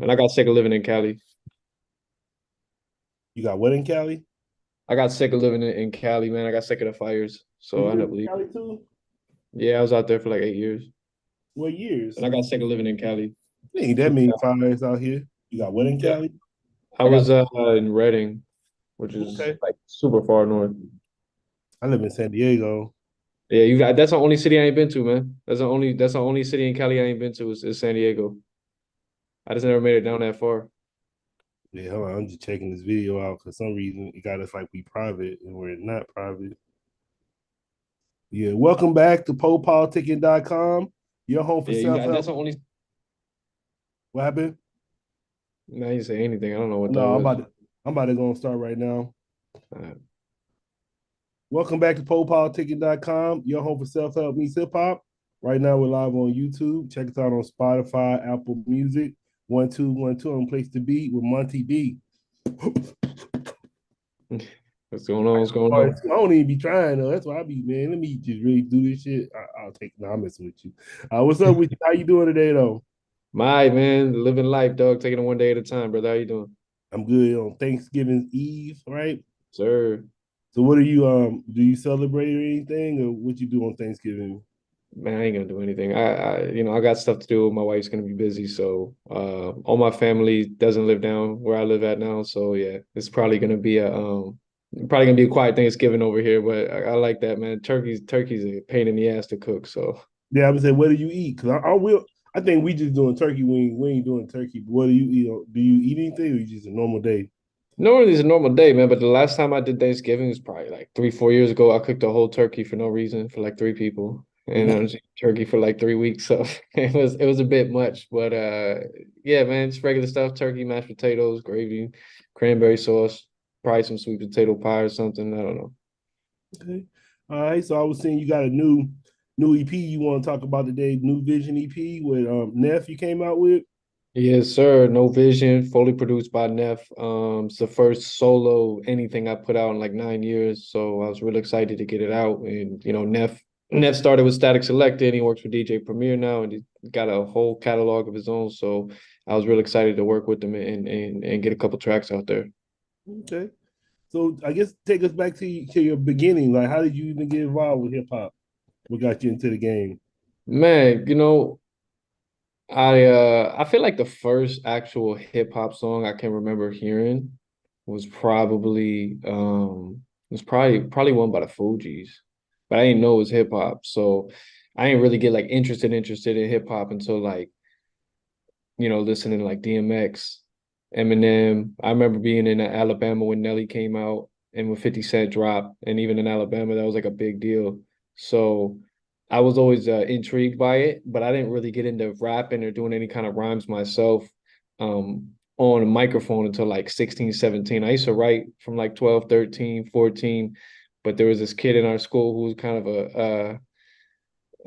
and I got sick of living in Cali. You got what in Cali? I got sick of living in Cali, man. I got sick of the fires, Oh, so you I ended live up in leaving. Cali too? Yeah, I was out there for like 8 years, What and years? I got sick of living in Cali. Ain't that many fires out here. You got what in Yeah, Cali? I I got was in Redding, which is okay. like super far north. I live in San Diego. Yeah, you got that's the only city I ain't been to, man. That's the only city in Cali I ain't been to is San Diego. I just never made it down that far. Yeah, hold on. I'm just checking this video out. For some reason, it got us like we private and we're not private. Yeah, welcome back to PoPolitickin.com. Your home for Yeah, you got that's self-help. the only. What happened? Nah, you say anything. I don't know what that No, was. I'm about to go and start right now. Uh, Welcome back to PoPolitickin.com. Your home for self-help meets hip-hop. Right now, we're live on YouTube. Check us out on Spotify, Apple Music. 1212 on Place to Be with Monty B. what's going on? What's going I on? don't even be trying though. That's why I be, man. Let me just really do this shit. I'll take. No, I'm messing with you. What's up with you? How you doing today though? My man, living life, dog. Taking it one day at a time, brother. How you doing, I'm good on Thanksgiving Eve, right? sir? So what are you do you celebrate or anything or what you do on Thanksgiving? Man, I ain't gonna do anything. I got stuff to do. My wife's gonna be busy, so all my family doesn't live down where I live at now. So yeah, it's probably gonna be a quiet Thanksgiving over here. But I like that, man. Turkey's a pain in the ass to cook. So Yeah, I would say what do you eat? Because I will I think we just doing turkey wing. We ain't doing turkey. But what do you eat? Do you eat anything or you just a normal day? normally it's a normal day, man. But the last time I did Thanksgiving was probably like 3, 4 years ago. I cooked a whole turkey for no reason for like 3 people. And I was eating turkey for like 3 weeks. So it was a bit much. But yeah, man, just regular stuff, turkey, mashed potatoes, gravy, cranberry sauce, probably some sweet potato pie or something. I don't know. Okay. All right. So I was saying you got a new EP you want to talk about today, New Vision EP with Neff you came out with. Yes, sir. No Vision, fully produced by Neff. It's the first solo anything I put out in like 9 years. So I was really excited to get it out. And Neff started with Static Selected, and he works with DJ Premier now, and he got a whole catalog of his own. So I was really excited to work with him and get a couple tracks out there. Okay. So I guess take us back to your beginning. Like, how did you even get involved with hip hop? What got you into the game? Man, I feel like the first actual hip hop song I can remember hearing was probably one by the Fugees, but I didn't know it was hip hop, so I didn't really get like interested in hip hop until like listening to like DMX, Eminem. I remember being in Alabama when Nelly came out and when 50 Cent dropped, and even in Alabama that was like a big deal. So I was always intrigued by it, but I didn't really get into rapping or doing any kind of rhymes myself on a microphone until like 16, 17. I used to write from like 12, 13, 14, but there was this kid in our school who was kind of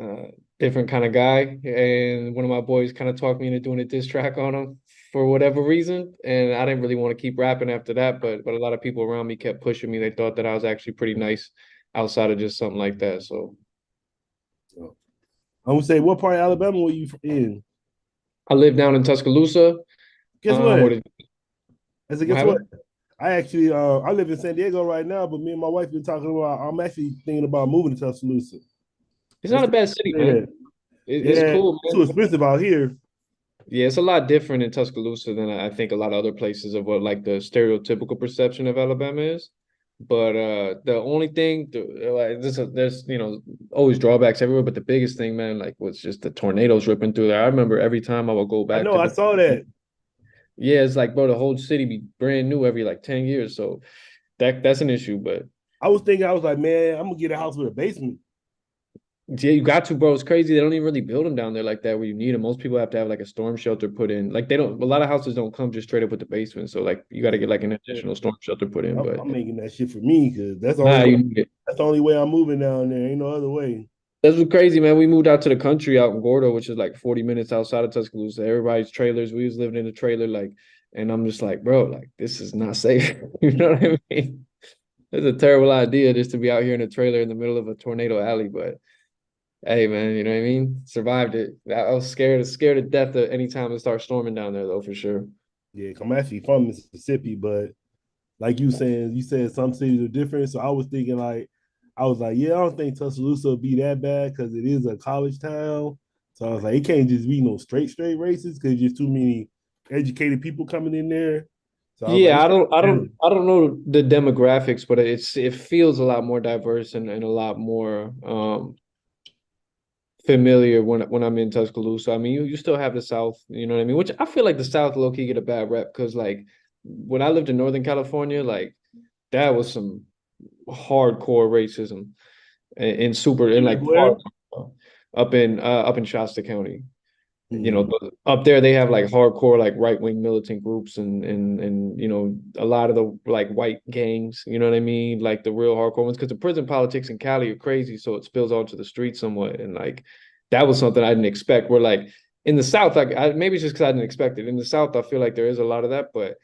a different kind of guy, and one of my boys kind of talked me into doing a diss track on him for whatever reason, and I didn't really want to keep rapping after that, but a lot of people around me kept pushing me. They thought that I was actually pretty nice outside of just something like that. So So, I would say, what part of Alabama were you in? I live down in Tuscaloosa. Guess what? Or the, I said, what guess what? happened? I actually, I live in San Diego right now, but me and my wife been talking about. I'm actually thinking about moving to Tuscaloosa. It's not Let's a bad city, say man. that. It's Yeah, cool, it's too man. expensive out here. Yeah, it's a lot different in Tuscaloosa than I think a lot of other places of what like the stereotypical perception of Alabama is. But the only thing, like there's always drawbacks everywhere, but the biggest thing, man, like was just the tornadoes ripping through there. I remember every time I would go I back know. to I visit, saw that. yeah, it's like bro, the whole city be brand new every like 10 years, so that's an issue. But I was thinking, I was like, man, I'm gonna get a house with a basement. yeah, you got to, bro. It's crazy. They don't even really build them down there like that where you need them. Most people have to have like a storm shelter put in. Like they don't. A lot of houses don't come just straight up with the basement. So like you got to get like an additional storm shelter put in. But I'm making that shit for me because nah, you need it. that's the only way I'm moving down there. Ain't no other way. That's what's crazy, man. We moved out to the country out in Gordo, which is like 40 minutes outside of Tuscaloosa. Everybody's trailers. We was living in a trailer, like, and I'm just like, bro, like this is not safe. You know what I mean? It's a terrible idea just to be out here in a trailer in the middle of a tornado alley, but Hey man, you know what I mean? Survived it. I was scared to death at any time it starts storming down there though, for sure. Yeah, I'm actually from Mississippi, but like you saying, you said some cities are different. So I was thinking like, I was like, yeah, I don't think Tuscaloosa will be that bad because it is a college town. So I was like, it can't just be no straight racist because there's too many educated people coming in there. So I was like, Yeah, it's I don't know the demographics, but it feels a lot more diverse and a lot more familiar when I'm in Tuscaloosa. I mean, you still have the South, you know what I mean? Which I feel like the South low key get a bad rep because like when I lived in Northern California, like that was some hardcore racism and super and like like where? up in Shasta County. You know, Hmm. up there they have like hardcore like right-wing militant groups and you know a lot of the like white gangs, you know what I mean? Like the real hardcore ones because the prison politics in Cali are crazy, so it spills onto the streets somewhat. And like that was something I didn't expect. Where like in the South, like maybe it's just because I didn't expect it. In the South, I feel like there is a lot of that, but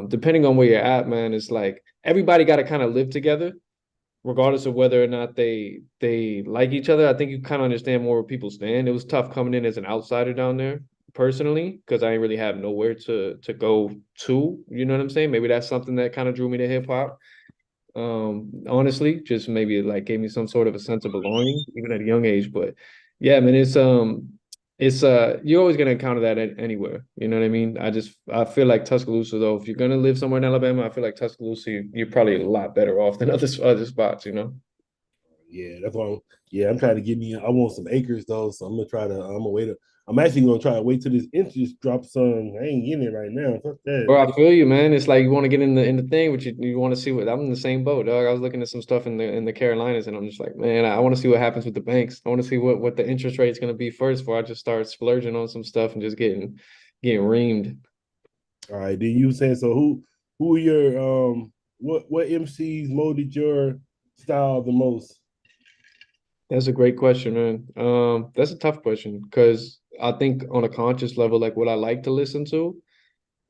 depending on where you're at, man, it's like everybody got to kind of live together regardless of whether or not they like each other. I think you kind of understand more where people stand. It was tough coming in as an outsider down there personally because I didn't really have nowhere to go to. You know what I'm saying? Maybe that's something that kind of drew me to hip hop. Honestly, just maybe it like gave me some sort of a sense of belonging even at a young age. But yeah, man, it's you're always gonna encounter that anywhere. You know what I mean? I feel like Tuscaloosa though, if you're gonna live somewhere in Alabama, I feel like Tuscaloosa you're probably a lot better off than other spots. You know? Yeah, that's why. Yeah, I'm trying to get me. I want some acres though, so I'm gonna try to. I'm gonna wait. I'm actually gonna try to wait till this interest drops. Some. I ain't getting it right now. Fuck that. Bro, I feel you, man. It's like you want to get in the thing, but you want to see what I'm in the same boat, dog. I was looking at some stuff in the Carolinas, and I'm just like, man, I want to see what happens with the banks. I want to see what the interest rate is going to be first before I just start splurging on some stuff and just getting reamed. All right. Then you saying so? Who are your what MCs molded your style the most? That's a great question, man. That's a tough question because I think on a conscious level, like what I like to listen to,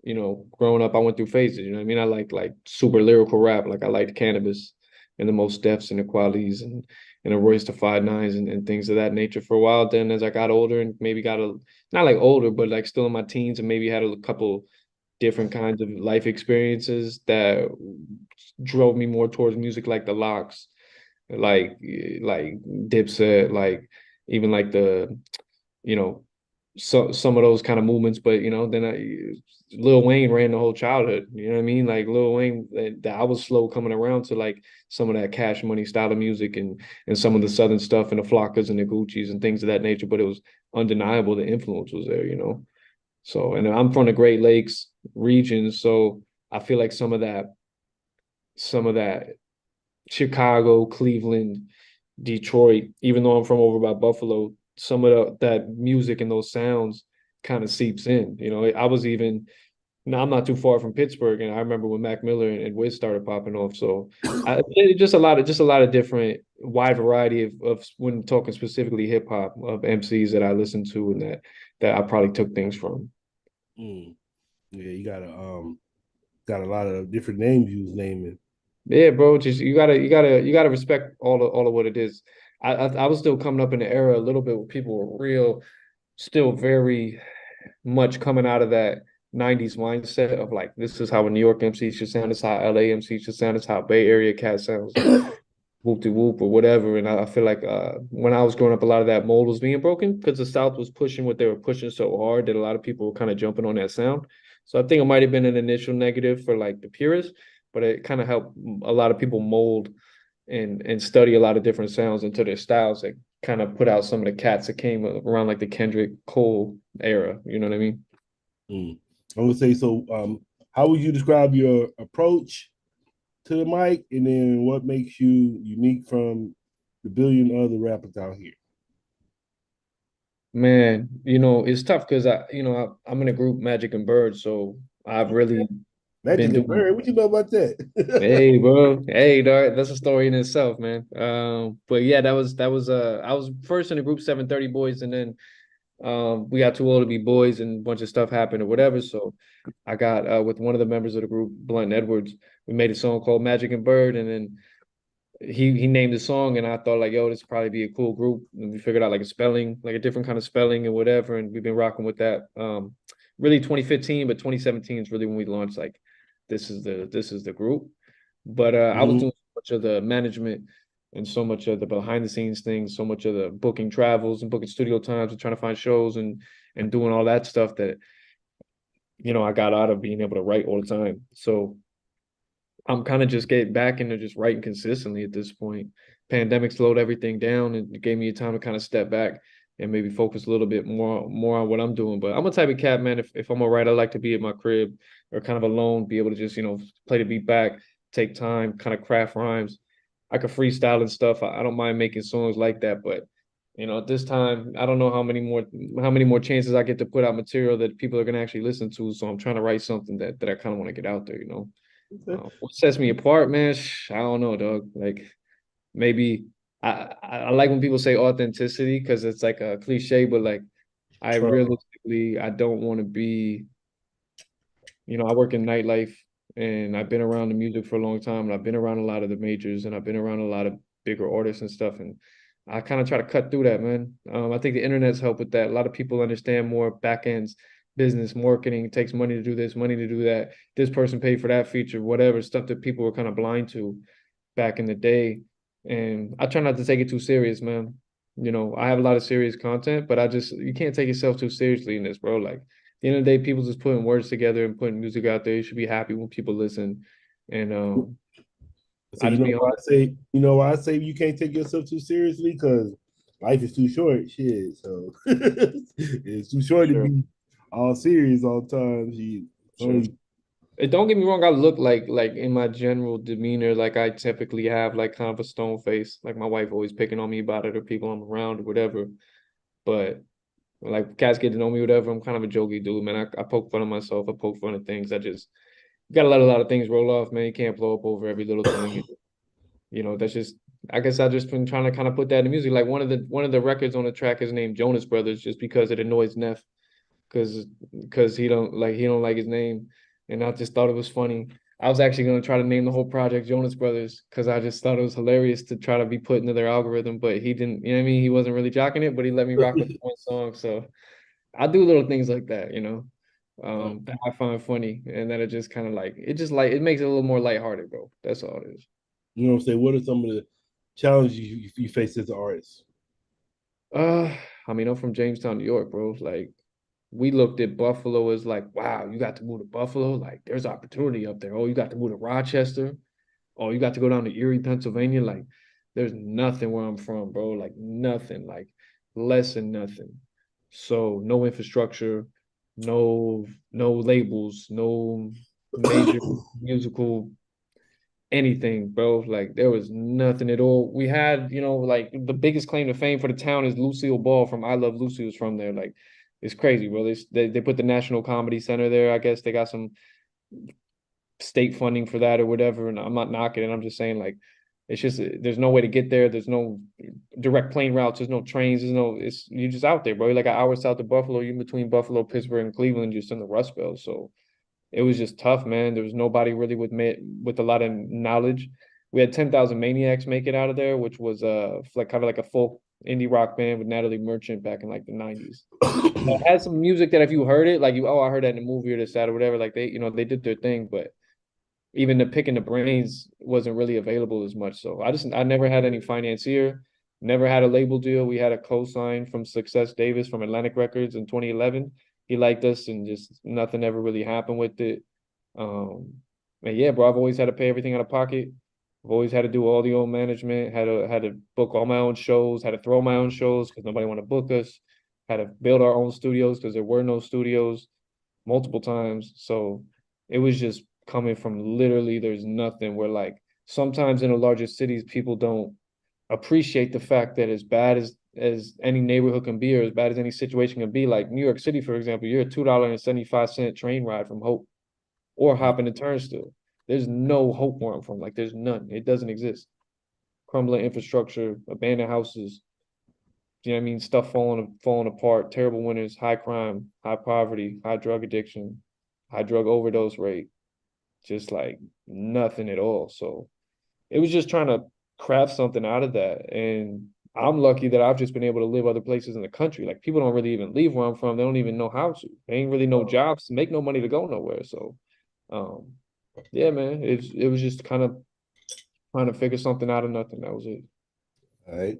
you know, growing up, I went through phases. You know what I mean? I like super lyrical rap. Like I liked Cannabis and the Most Defs and the Qualities and the Royce the Five Nines and things of that nature for a while. Then as I got older and maybe got a not like older, but like still in my teens and maybe had a couple different kinds of life experiences that drove me more towards music like the Locks, like Dipset, like even like the you know some of those kind of movements. But you know, then Lil Wayne ran the whole childhood. You know what I mean? Like Lil Wayne, I was slow coming around to like some of that Cash Money style of music and some of the Southern stuff and the Flockas and the Gucci's and things of that nature. But it was undeniable the influence was there. You know, so and I'm from the Great Lakes region, so I feel like some of that Chicago, Cleveland, Detroit, even though I'm from over by Buffalo, some of that music and those sounds kind of seeps in. You know, I was even now I'm not too far from Pittsburgh, and I remember when Mac Miller and Wiz started popping off. So just a lot of different wide variety of when talking specifically hip hop of MCs that I listened to and that I probably took things from. Mm. Yeah, you got a lot of different names you was naming. Yeah, bro, just you gotta respect all of what it is. I was still coming up in the era a little bit where people were real, still very much coming out of that 90s mindset of like this is how a New York MC should sound, this is how LA MC should sound, this is how Bay Area cat sounds, like whoop de whoop or whatever. And I feel like when I was growing up, a lot of that mold was being broken because the South was pushing what they were pushing so hard that a lot of people were kind of jumping on that sound. So I think it might have been an initial negative for like the purists, but it kind of helped a lot of people mold and study a lot of different sounds into their styles that kind of put out some of the cats that came around like the Kendrick Cole era. You know what I mean? Mm. I would say so. How would you describe your approach to the mic, and then what makes you unique from the billion other rappers out here? Man, you know, it's tough because I'm in a group Magic and Bird, so I've really been Magic and doing. Bird, what you know about that? Hey, bro. Hey, dog, that's a story in itself, man. But yeah, that was I was first in the group 730 boys, and then we got too old to be boys, and a bunch of stuff happened or whatever. So I got with one of the members of the group, Blunt Edwards. We made a song called Magic and Bird, and then he named the song, and I thought like, yo, this would probably be a cool group. And we figured out like a spelling, like a different kind of spelling and whatever, and we've been rocking with that. Really 2015, but 2017 is really when we launched like this is the group. But I was Mhm. doing so much of the management and so much of the behind the scenes things, so much of the booking travels and booking studio times and trying to find shows and doing all that stuff that I got out of being able to write all the time. So I'm kind of just getting back into just writing consistently at this point. Pandemic slowed everything down and it gave me a time to kind of step back and maybe focus a little bit more on what I'm doing. But I'm a type of cat, man. If I'm a writer, I like to be at my crib or kind of alone, be able to just, play the beat back, take time, kind of craft rhymes. I could freestyle and stuff. I don't mind making songs like that, but at this time, I don't know how many more chances I get to put out material that people are gonna actually listen to. So I'm trying to write something that I kind of want to get out there. What sets me apart, man? I don't know, dog. Like maybe I like when people say authenticity because it's like a cliche, but like I True. realistically I don't want to be. I work in nightlife and I've been around the music for a long time and I've been around a lot of the majors and I've been around a lot of bigger artists and stuff and I kind of try to cut through that, man. I think the internet's helped with that. A lot of people understand more back ends, business, marketing, it takes money to do this, money to do that. This person paid for that feature, whatever stuff that people were kind of blind to back in the day. And I try not to take it too serious, man. I have a lot of serious content, but you can't take yourself too seriously in this, bro. Like the end of the day, people just putting words together and putting music out there. You should be happy when people listen. And So I you just know be why honest. I say you can't take yourself too seriously because life is too short. Shit, so it's too short to Sure, be all serious all the time. She sure. only Don't get me wrong, I look like in my general demeanor, like I typically have like kind of a stone face. Like my wife always picking on me about it or people I'm around or whatever. But like cats get to know me, whatever. I'm kind of a jokey dude, man. I poke fun of myself. I poke fun of things. You gotta let a lot of things roll off, man. You can't blow up over every little thing. That's just I guess I just been trying to kind of put that in music. Like one of the records on the track is named Jonas Brothers, just because it annoys Neff, because he don't like his name, and I just thought it was funny. I was actually gonna try to name the whole project Jonas Brothers because I just thought it was hilarious to try to be put into their algorithm, but he didn't. You know what I mean? He wasn't really jocking it, but he let me rock with the one song. So I do little things like that. That I find funny, and that it just kind of like it makes it a little more lighthearted, bro. That's all it is. you know what I'm saying. What are some of the challenges you face as an artist? Uh, I mean, I'm from Jamestown, New York, bro. Like, we looked at Buffalo as like, wow, you got to move to Buffalo. Like, there's opportunity up there. Oh, you got to move to Rochester. Oh, you got to go down to Erie, Pennsylvania. Like, there's nothing where I'm from, bro. Like, nothing. Like, less than nothing. So, no infrastructure, no labels, no major musical anything, bro. Like there was nothing at all. We had, like the biggest claim to fame for the town is Lucille Ball from I Love Lucy was from there. Like it's crazy, bro. They put the National Comedy Center there. I guess they got some state funding for that or whatever. And I'm not knocking it. I'm just saying like it's just there's no way to get there. There's no direct plane routes. There's no trains. It's you're just out there, bro. You're like an hour south of Buffalo. You're between Buffalo, Pittsburgh, and Cleveland, just in the Rust Belt. So it was just tough, man. There was nobody really with a lot of knowledge. We had 10,000 Maniacs make it out of there, which was like kind of like a folk indie rock band with Natalie Merchant back in like the 90s. It had some music that if you heard it, like I heard that in a movie or this, that, or whatever, like they did their thing, but even the picking the brains wasn't really available as much. So I never had any financier, never had a label deal. We had a co-sign from Success Davis from Atlantic Records in 2011. He liked us and just nothing ever really happened with it. Um, and yeah, bro, I've always had to pay everything out of pocket. I've always had to do all the own management, had to book all my own shows, had to throw my own shows because nobody wanted to book us, had to build our own studios because there were no studios multiple times. So it was just coming from literally there's nothing where like sometimes in the larger cities people don't appreciate the fact that as bad as any neighborhood can be or as bad as any situation can be, like New York City, for example, you're a $2.75 train ride from Hope or hopping the turnstile. There's no hope where I'm from. Like there's none. It doesn't exist. Crumbling infrastructure, abandoned houses, you know what I mean? Stuff falling apart, terrible winters, high crime, high poverty, high drug addiction, high drug overdose rate, just like nothing at all. So it was just trying to craft something out of that. And I'm lucky that I've just been able to live other places in the country. Like people don't really even leave where I'm from. They don't even know how to. They ain't really no jobs to make no money to go nowhere. So um yeah, man, it was just kind of trying to figure something out of nothing. That was it. All right.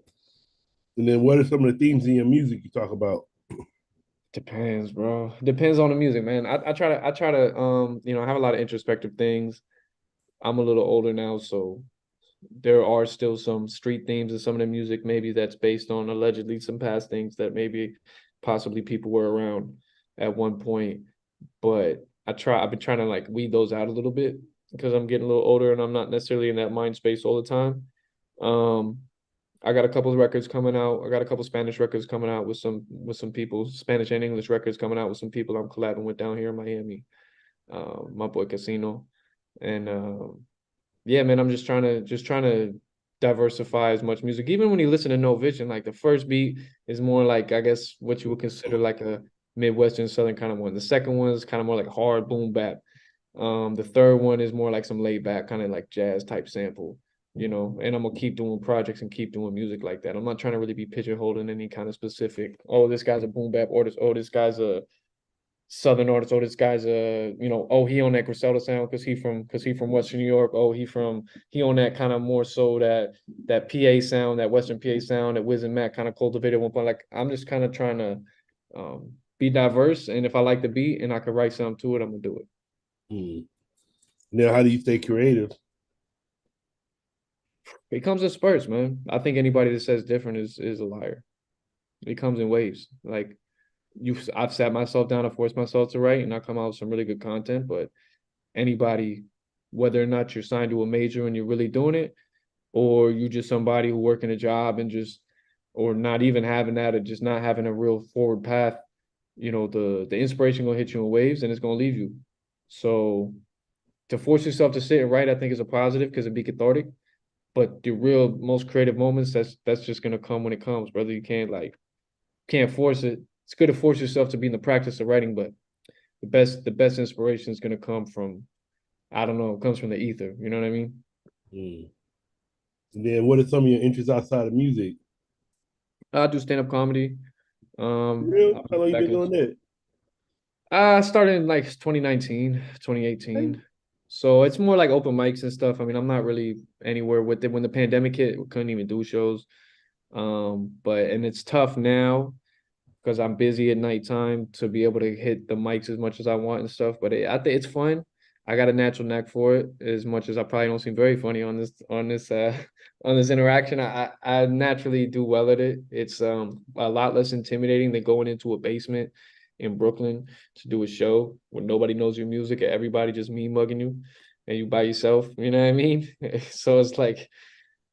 And then what are some of the themes in your music you talk about? Depends, bro. Depends on the music, man. I try to I have a lot of introspective things. I'm a little older now, so there are still some street themes in some of the music, maybe that's based on allegedly some past things that maybe possibly people were around at one point. But I've been trying to like weed those out a little bit because I'm getting a little older and I'm not necessarily in that mind space all the time. Um, I got a couple of records coming out. I got a couple Spanish records coming out with some people, Spanish and English records coming out with some people I'm collabing with down here in Miami. My boy Casino. And yeah, man, I'm just trying to diversify as much music. Even when you listen to No Vision, like the first beat is more like I guess what you would consider like a Midwestern Southern kind of one. The second one is kind of more like hard boom bap. The third one is more like some laid back kind of like jazz type sample, and I'm gonna keep doing projects and keep doing music like that. I'm not trying to really be pigeonholed in any kind of specific, oh, this guy's a boom bap artist, oh, this guy's a Southern artist. Oh, this guy's oh, he on that Griselda sound because he from Western New York. Oh, he on that kind of more so that PA sound, that Western PA sound that Wiz and Mac kind of cultivated at one point. Like I'm just kind of trying to be diverse, and if I like the beat and I could write something to it, I'm gonna do it. Hmm. Now, how do you stay creative? It comes in spurts, man. I think anybody that says different is a liar. It comes in waves. Like I've sat myself down and forced myself to write, and I come out with some really good content, but anybody, whether or not you're signed to a major and you're really doing it, or you just somebody who working a job and just, or not even having that, or just not having a real forward path, the inspiration gonna hit you in waves and it's gonna leave you. So to force yourself to sit and write, I think is a positive because it'd be cathartic. But the real most creative moments, that's just gonna come when it comes, brother. You can't force it. It's good to force yourself to be in the practice of writing, but the best inspiration is gonna come from I don't know. It comes from the ether. You know what I mean? Hmm. And then what are some of your interests outside of music? I do stand up comedy. Real? I How was long you back been in. doing that? I started in like 2019, Hey. 2018. So it's more like open mics and stuff. I mean, I'm not really anywhere with it. When the pandemic hit, we couldn't even do shows. But and it's tough now because I'm busy at nighttime to be able to hit the mics as much as I want and stuff. But I think it's fun. I got a natural knack for it. As much as I probably don't seem very funny on this on this interaction, I naturally do well at it. It's a lot less intimidating than going into a basement in Brooklyn to do a show where nobody knows your music and everybody just me mugging you and you by yourself. You know what I mean? So it's like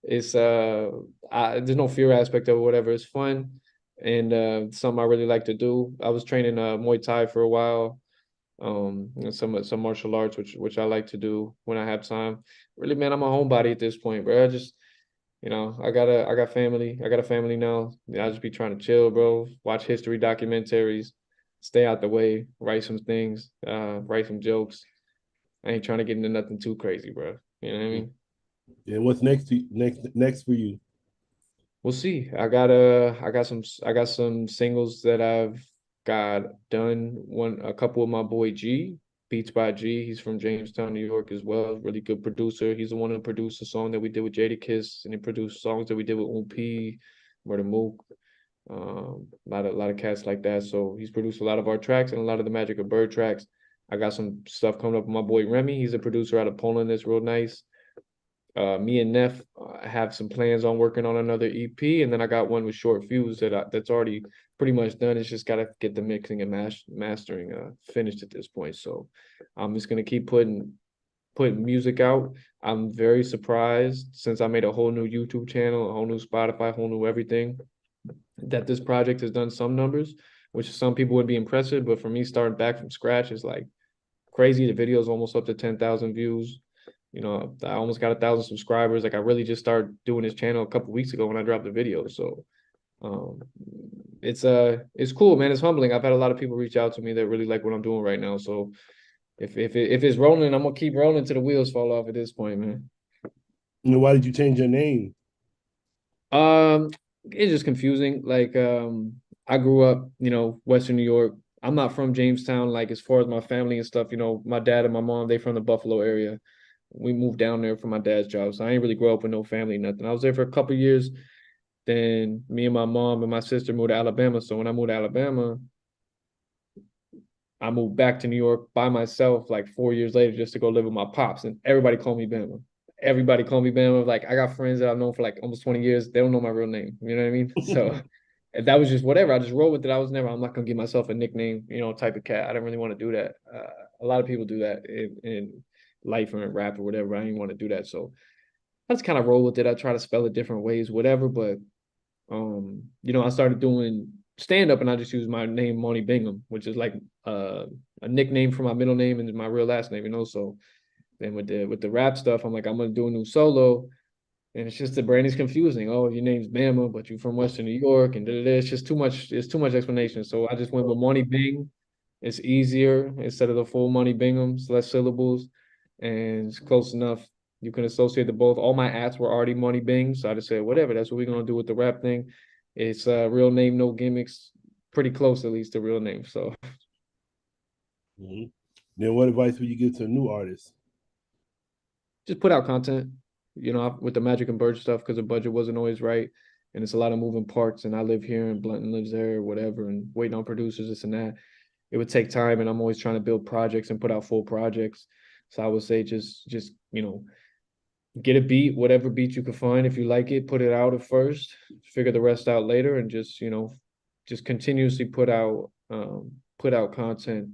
it's there's no fear aspect of it, whatever. It's fun and something I really like to do. I was training Muay Thai for a while, and some martial arts, which I like to do when I have time. Really, man, I'm a homebody at this point, bro. I just I got family. I got a family now. I just be trying to chill, bro. Watch history documentaries, stay out the way, write some things, write some jokes. I ain't trying to get into nothing too crazy, bro. You know what I mean? And what's next for you? We'll see. I got some singles that I've got done. A couple with my boy G, Beats by G. He's from Jamestown, New York as well. Really good producer. He's the one who produced a song that we did with Jadakiss, and he produced songs that we did with UP, Murder Mook, a lot of cats like that. So he's produced a lot of our tracks and a lot of the Magic of Bird tracks. I got some stuff coming up with my boy Remy. He's a producer out of Poland that's real nice. Me and Neff have some plans on working on another EP, and then I got one with Short Fuse that's already pretty much done. It's just got to get the mixing and mastering finished at this point. So I'm just gonna keep putting music out. I'm very surprised since I made a whole new YouTube channel, a whole new Spotify, a whole new everything, that this project has done some numbers, which some people would be impressive, but for me starting back from scratch is like crazy. The video is almost up to 10,000 views. I almost got 1,000 subscribers. Like I really just started doing this channel a couple weeks ago when I dropped the video. So um it's cool, man. It's humbling. I've had a lot of people reach out to me that really like what I'm doing right now. So if it's rolling, I'm gonna keep rolling till the wheels fall off at this point, man. And why did you change your name? Um, it's just confusing. Like, I grew up, Western New York. I'm not from Jamestown. Like, as far as my family and stuff, my dad and my mom, they from the Buffalo area. We moved down there for my dad's job, so I ain't really grow up with no family, nothing. I was there for a couple years. Then me and my mom and my sister moved to Alabama. So when I moved to Alabama, I moved back to New York by myself like 4 years later just to go live with my pops. And everybody called me Bama. Everybody called me Bama. Like I got friends that I've known for like almost 20 years. They don't know my real name. You know what I mean? So and that was just whatever. I just rolled with it. I'm not gonna give myself a nickname, type of cat. I don't really want to do that. A lot of people do that in life or in rap or whatever. I didn't want to do that. So I just kind of roll with it. I try to spell it different ways, whatever. But I started doing stand up and I just use my name Monty Bingham, which is like a nickname for my middle name and my real last name. So then with the rap stuff, I'm like, I'm gonna do a new solo. And it's just the brand is confusing. Oh, your name's Bama, but you're from Western New York, and da-da-da. It's just too much. It's too much explanation. So I just went with Monty Bing. It's easier instead of the full Monty Bingham. It's less syllables, and it's close enough. You can associate the both. All my ads were already Monty Bing, so I just said whatever. That's what we're gonna do with the rap thing. It's real name, no gimmicks. Pretty close, at least, to real name. So Mhm. Then what advice would you give to a new artist? just put out content, with the Magic and Bird stuff because the budget wasn't always right. And it's a lot of moving parts. And I live here and Bluntton lives there or whatever, and waiting on producers, this and that. It would take time. And I'm always trying to build projects and put out full projects. So I would say just, get a beat, whatever beat you can find. If you like it, put it out at first, figure the rest out later, and just continuously put out content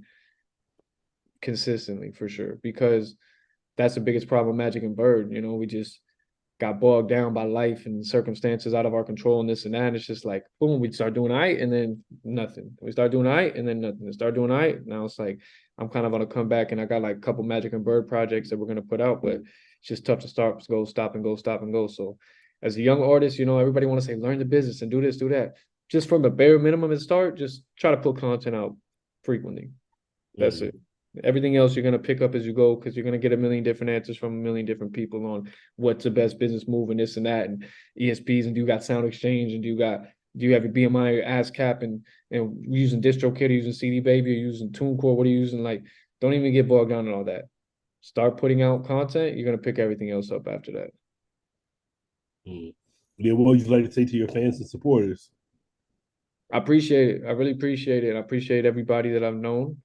consistently for sure. Because that's the biggest problem, Magic and Bird. We just got bogged down by life and circumstances out of our control and this and that. And it's just like, boom, we start doing all right and then nothing. We start doing all right and then nothing. We start doing all right. Now it's like I'm kind of on a comeback and I got like a couple Magic and Bird projects that we're gonna put out, but it's just tough to start, go, stop and go, stop and go. So as a young artist, everybody want to say learn the business and do this, do that. Just from the bare minimum and start, just try to put content out frequently. That's Mhm. it. Everything else you're gonna pick up as you go because you're gonna get a million different answers from a million different people on what's the best business move and this and that and ESPs and do you got Sound Exchange and do you have your BMI or ASCAP and using DistroKid or using CD Baby or using TuneCore? What are you using? Like, don't even get bogged down in all that. Start putting out content. You're gonna pick everything else up after that. Mhm. Then what would you like to say to your fans and supporters? I appreciate it. I really appreciate it. I appreciate everybody that I've known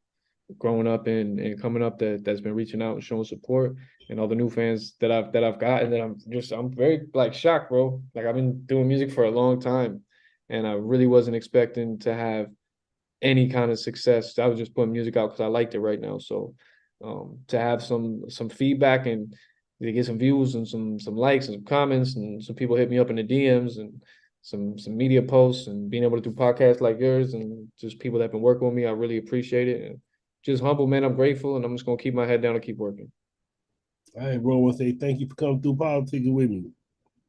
growing up and coming up that's been reaching out and showing support and all the new fans that I've gotten that I'm very like shocked, bro. Like I've been doing music for a long time and I really wasn't expecting to have any kind of success. I was just putting music out because I liked it right now. So to have some feedback and to get some views and some likes and some comments and some people hit me up in the DMs and some media posts and being able to do podcasts like yours and just people that have been working with me, I really appreciate it. And just humble, man. I'm grateful and I'm just gonna keep my head down and keep working. All right, bro. I want to say thank you for coming through politicking with me.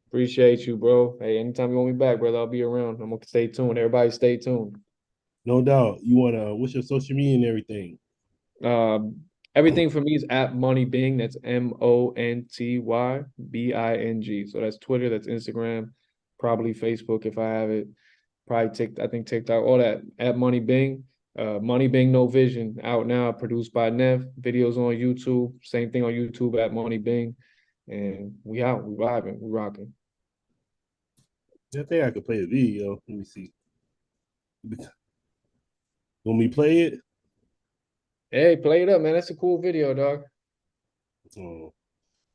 Appreciate you, bro. Hey, anytime you want me back, brother, I'll be around. I'm gonna stay tuned. Everybody stay tuned. No doubt. You want to, what's your social media and everything? Everything for me is at Monty Bing. That's MontyBing. So that's Twitter, that's Instagram, probably Facebook if I have it. Probably I think TikTok, all that at Monty Bing. Money Bing No Vision out now, produced by Nev. Videos on YouTube. Same thing on YouTube at Money Bing. And we out, we vibing, we rocking. I think I could play a video. Let me see. When we play it, Hey, play it up, man. That's a cool video, dog. oh,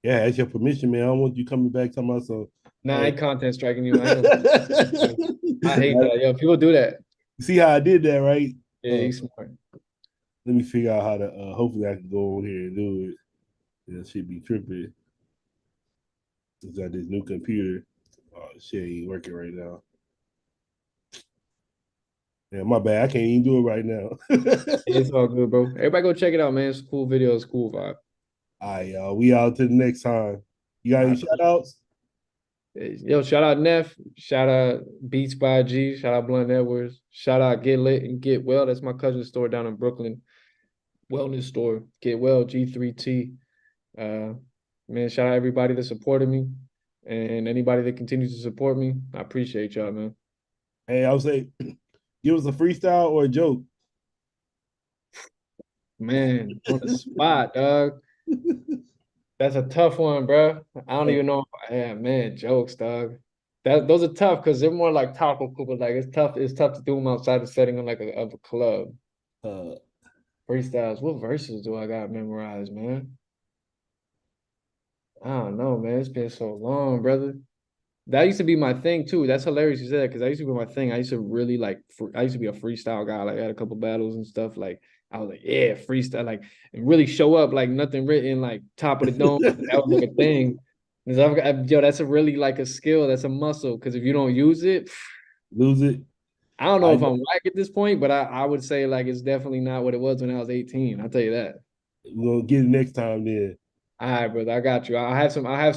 yeah, that's your permission, man. I don't want you coming back talking about some. Nah, I Hey. ain't content striking you. I ain't no content striking. I hate that. Yo, people do that. See how I did that, right? Yeah, he's smart. Let me figure out how to. Hopefully, I can go on here and do it. That should be tripping. I got this new computer. Oh shit, ain't working right now. Yeah, my bad. I can't even do it right now. It's all good, bro. Everybody go check it out, man. It's a cool video. It's a cool vibe. All right, y'all. We out to the next time. You got All any right, shout outs? yo, shout out Neff. Shout out Beats by G. Shout out Blunt Edwards. Shout out Get Lit and Get Well. That's my cousin's store down in Brooklyn. Wellness store. Get Well, G3T. Uh, man, shout out everybody that supported me. And anybody that continues to support me, I appreciate y'all, man. Hey, I would say, give us a freestyle or a joke. Man, on the spot, dog. That's a tough one, bro. I don't even know if yeah, man, jokes, dog. Those are tough because they're more like topical, but like it's tough to do them outside the setting of like of a club. Uh, Freestyles. What verses do I got memorized, man? I don't know, man. It's been so long, brother. That used to be my thing too. That's hilarious you said that because that used to be my thing. I used to really like. I used to be a freestyle guy. Like I had a couple battles and stuff. Like I was like, yeah, freestyle. Like and really show up like nothing written. Like top of the dome. That was like a thing. 'Cause yo, that's a really like a skill. That's a muscle. Because if you don't use it, Lose it. I don't know I if I'm whack at this point, but I would say like it's definitely not what it was when I was 18. I'll tell you that. We're gonna get it next time then. All right, brother. I got you. I have some. I have